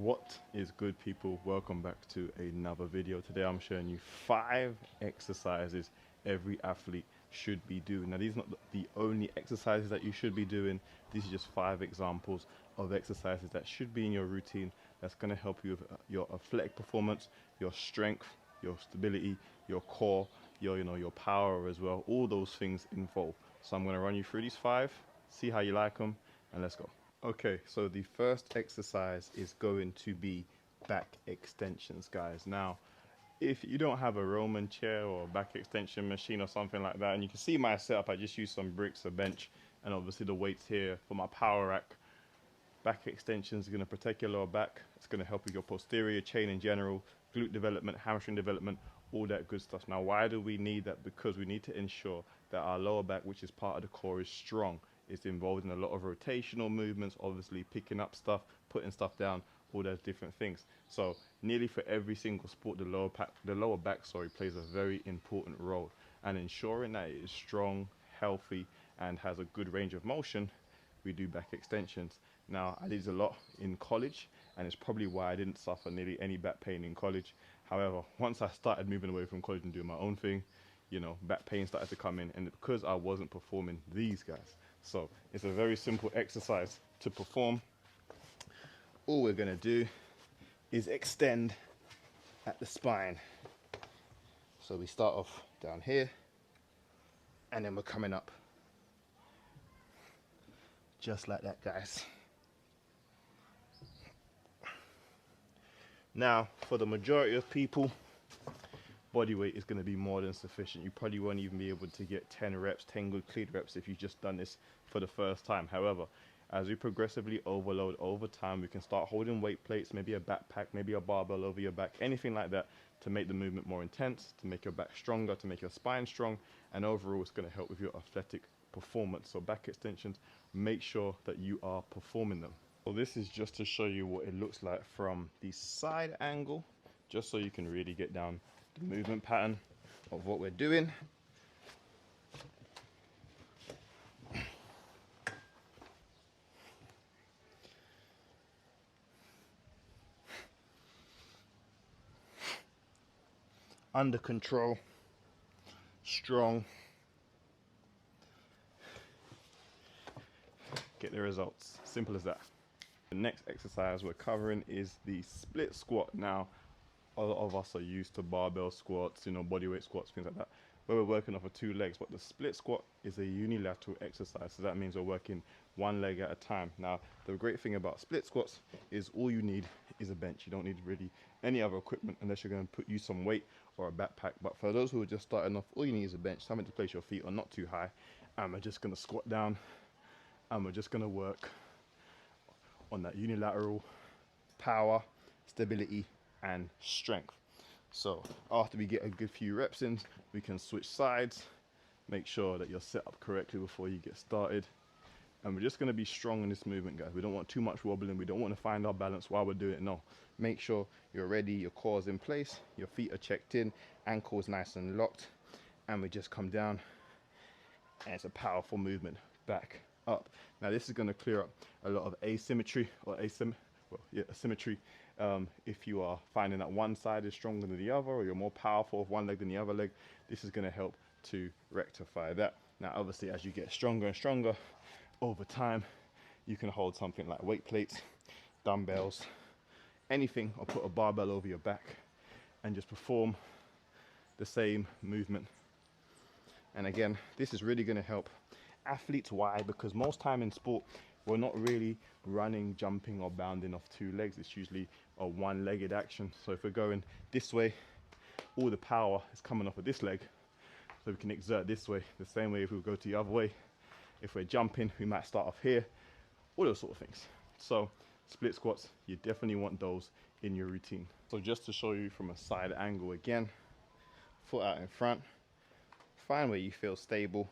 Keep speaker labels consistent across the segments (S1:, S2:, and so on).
S1: What is good, people? Welcome back to another video. Today I'm showing you 5 exercises every athlete should be doing. Now these are not the only exercises that you should be doing. These are just 5 examples of exercises that should be in your routine that's going to help you with your athletic performance, your strength, your stability, your core, your power as well. All those things involved. So I'm going to run you through these 5, see how you like them, and let's go. Okay, so the first exercise is going to be back extensions, guys. Now, if you don't have a Roman chair or a back extension machine or something like that, and you can see my setup, I just use some bricks, a bench, and obviously the weights here for my power rack. Back extensions are going to protect your lower back. It's going to help with your posterior chain in general, glute development, hamstring development, all that good stuff. Now, why do we need that? Because we need to ensure that our lower back, which is part of the core, is strong. It's involved in a lot of rotational movements, obviously picking up stuff, putting stuff down, all those different things. So nearly for every single sport, the lower back plays a very important role. And ensuring that it is strong, healthy, and has a good range of motion, we do back extensions. Now, I did a lot in college, and it's probably why I didn't suffer nearly any back pain in college. However, once I started moving away from college and doing my own thing, back pain started to come in, and because I wasn't performing these guys. So it's a very simple exercise to perform. All we're gonna do is extend at the spine. So we start off down here, and then we're coming up. Just like that, guys. Now, for the majority of people, body weight is going to be more than sufficient. You probably won't even be able to get 10 reps, 10 good clean reps if you've just done this for the first time. However, as we progressively overload over time, we can start holding weight plates, maybe a backpack, maybe a barbell over your back, anything like that to make the movement more intense, to make your back stronger, to make your spine strong, and overall it's going to help with your athletic performance. So back extensions, make sure that you are performing them. So this is just to show you what it looks like from the side angle, just so you can really get down the movement pattern of what we're doing. Under control, strong, get the results. Simple as that. The next exercise we're covering is the split squat. Now, a lot of us are used to barbell squats, bodyweight squats, things like that, where we're working off of 2 legs, but the split squat is a unilateral exercise. So that means we're working 1 leg at a time. Now, the great thing about split squats is all you need is a bench. You don't need really any other equipment unless you're going to put you some weight or a backpack. But for those who are just starting off, all you need is a bench, something to place your feet on, not too high. And we're just going to squat down, and we're just going to work on that unilateral power, stability, and strength. So after we get a good few reps in, we can switch sides, make sure that you're set up correctly before you get started. And we're just going to be strong in this movement, guys. We don't want too much wobbling. We don't want to find our balance while we're doing it. No, make sure you're ready, your core's in place, your feet are checked in, ankles nice and locked, and we just come down, and it's a powerful movement back up. Now this is going to clear up a lot of asymmetry or asymmetry. If you are finding that one side is stronger than the other, or you're more powerful of one leg than the other leg, this is going to help to rectify that. Now obviously, as you get stronger and stronger over time, you can hold something like weight plates, dumbbells, anything, or put a barbell over your back and just perform the same movement. And again, this is really going to help athletes. Why? Because most time in sport, we're not really running, jumping, or bounding off 2 legs. It's usually a one-legged action. So if we're going this way, all the power is coming off of this leg, so we can exert this way. The same way if we go to the other way, if we're jumping, we might start off here, all those sort of things. So split squats, you definitely want those in your routine. So just to show you from a side angle again, foot out in front, find where you feel stable,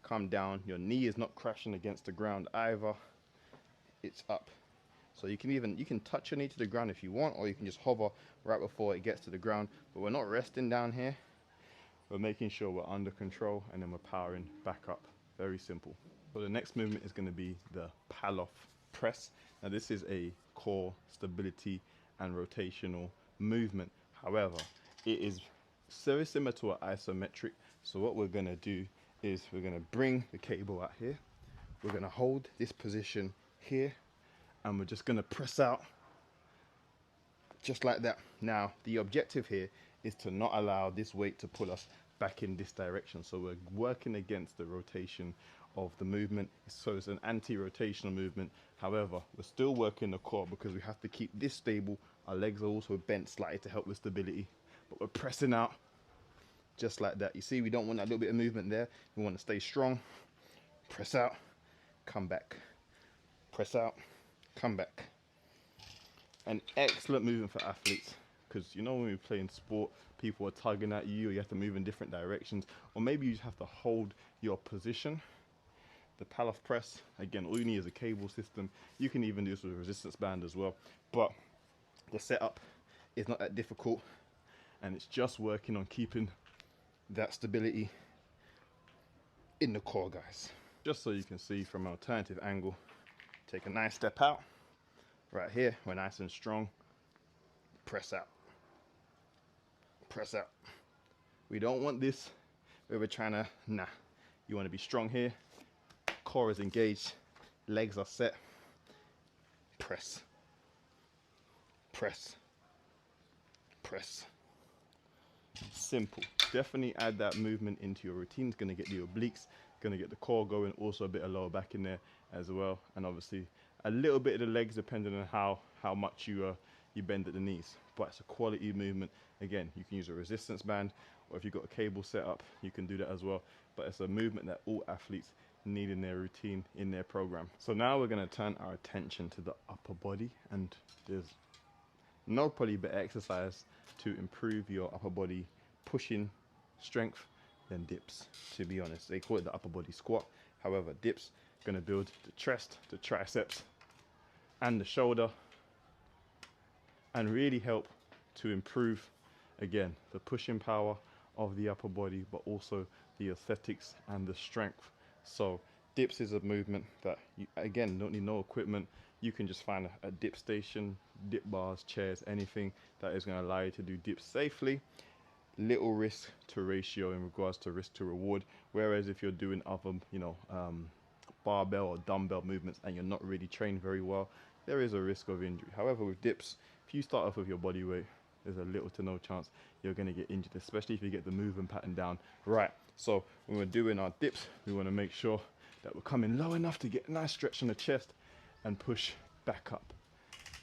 S1: come down, your knee is not crashing against the ground either, it's up. So you can touch your knee to the ground if you want, or you can just hover right before it gets to the ground, but we're not resting down here. We're making sure we're under control, and then we're powering back up. Very simple. So the next movement is going to be the Pallof Press. Now this is a core stability and rotational movement. However, it is very similar to an isometric. So what we're gonna do is we're gonna bring the cable out here. We're gonna hold this position here, and we're just gonna press out just like that. Now, the objective here is to not allow this weight to pull us back in this direction. So we're working against the rotation of the movement. So it's an anti-rotational movement. However, we're still working the core because we have to keep this stable. Our legs are also bent slightly to help with stability, but we're pressing out just like that. You see, we don't want that little bit of movement there. We want to stay strong. Press out, come back. Press out, come back. An excellent movement for athletes, because you know when we play in sport, people are tugging at you, or you have to move in different directions, or maybe you just have to hold your position. The Pallof Press, again, all you need is a cable system. You can even do this with a resistance band as well, but the setup is not that difficult, and it's just working on keeping that stability in the core, guys. Just so you can see from an alternative angle, take a nice step out. Right here, we're nice and strong. Press out. Press out. We don't want this where we're trying to, nah. You want to be strong here. Core is engaged. Legs are set. Press. Press. Press. Simple. Definitely add that movement into your routine. It's going to get the obliques, going to get the core going, also a bit of lower back in there as well, and obviously a little bit of the legs depending on how much you bend at the knees. But it's a quality movement. Again, you can use a resistance band, or if you've got a cable set up, you can do that as well. But it's a movement that all athletes need in their routine, in their program. So now we're going to turn our attention to the upper body, and there's no probably better exercise to improve your upper body pushing strength than dips. To be honest, they call it the upper body squat. However, dips going to build the chest, the triceps, and the shoulder, and really help to improve, again, the pushing power of the upper body, but also the aesthetics and the strength. So dips is a movement that you, again, don't need no equipment. You can just find a dip station, dip bars, chairs, anything that is going to allow you to do dips safely. Little risk to ratio in regards to risk to reward. Whereas if you're doing other, barbell or dumbbell movements and you're not really trained very well, there is a risk of injury. However, with dips, if you start off with your body weight, there's a little to no chance you're going to get injured, especially if you get the movement pattern down right. So when we're doing our dips, we want to make sure that we're coming low enough to get a nice stretch on the chest and push back up.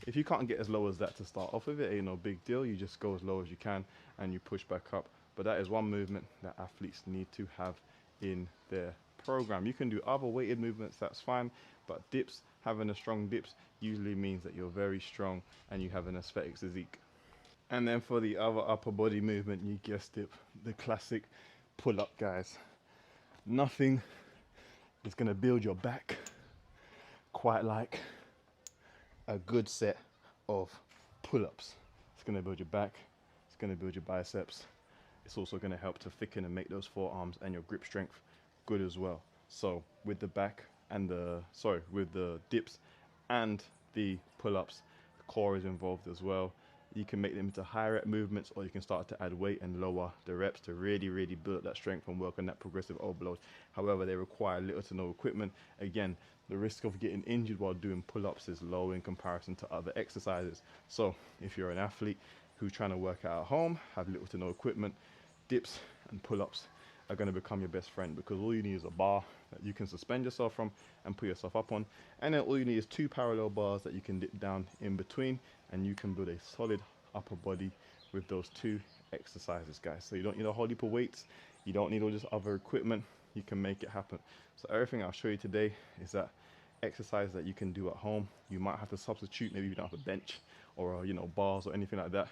S1: If you can't get as low as that to start off with, it ain't no big deal. You just go as low as you can and you push back up. But that is one movement that athletes need to have in their program. You can do other weighted movements, that's fine, but dips, having a strong dips usually means that you're very strong and you have an aesthetic physique. And then for the other upper body movement, you guessed it, the classic pull-up, guys. Nothing is going to build your back quite like a good set of pull-ups. It's going to build your back, it's going to build your biceps. It's also going to help to thicken and make those forearms and your grip strength good as well. So with the back and with the dips and the pull-ups, the core is involved as well. You can make them into high rep movements, or you can start to add weight and lower the reps to really build up that strength and work on that progressive overload. However, they require little to no equipment. Again, the risk of getting injured while doing pull-ups is low in comparison to other exercises. So if you're an athlete who's trying to work out at home, have little to no equipment, dips and pull-ups are going to become your best friend, because all you need is a bar that you can suspend yourself from and put yourself up on, and then all you need is 2 parallel bars that you can dip down in between, and you can build a solid upper body with those 2 exercises, guys. So you don't need a whole heap of weights, you don't need all this other equipment, you can make it happen. So everything I'll show you today is that exercise that you can do at home. You might have to substitute, maybe you don't have a bench or bars or anything like that.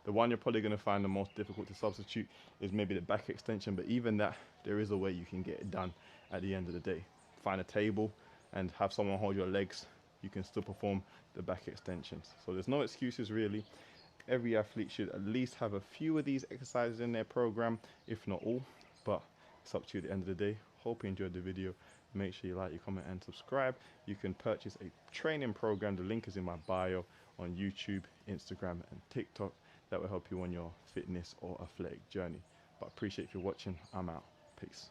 S1: The one you're probably going to find the most difficult to substitute is maybe the back extension, but even that, there is a way you can get it done at the end of the day. Find a table and have someone hold your legs. You can still perform the back extensions. So there's no excuses really. Every athlete should at least have a few of these exercises in their program, if not all, but it's up to you at the end of the day. Hope you enjoyed the video. Make sure you like, you comment, and subscribe. You can purchase a training program. The link is in my bio on YouTube, Instagram, and TikTok. That will help you on your fitness or athletic journey. But I appreciate you watching. I'm out. Peace.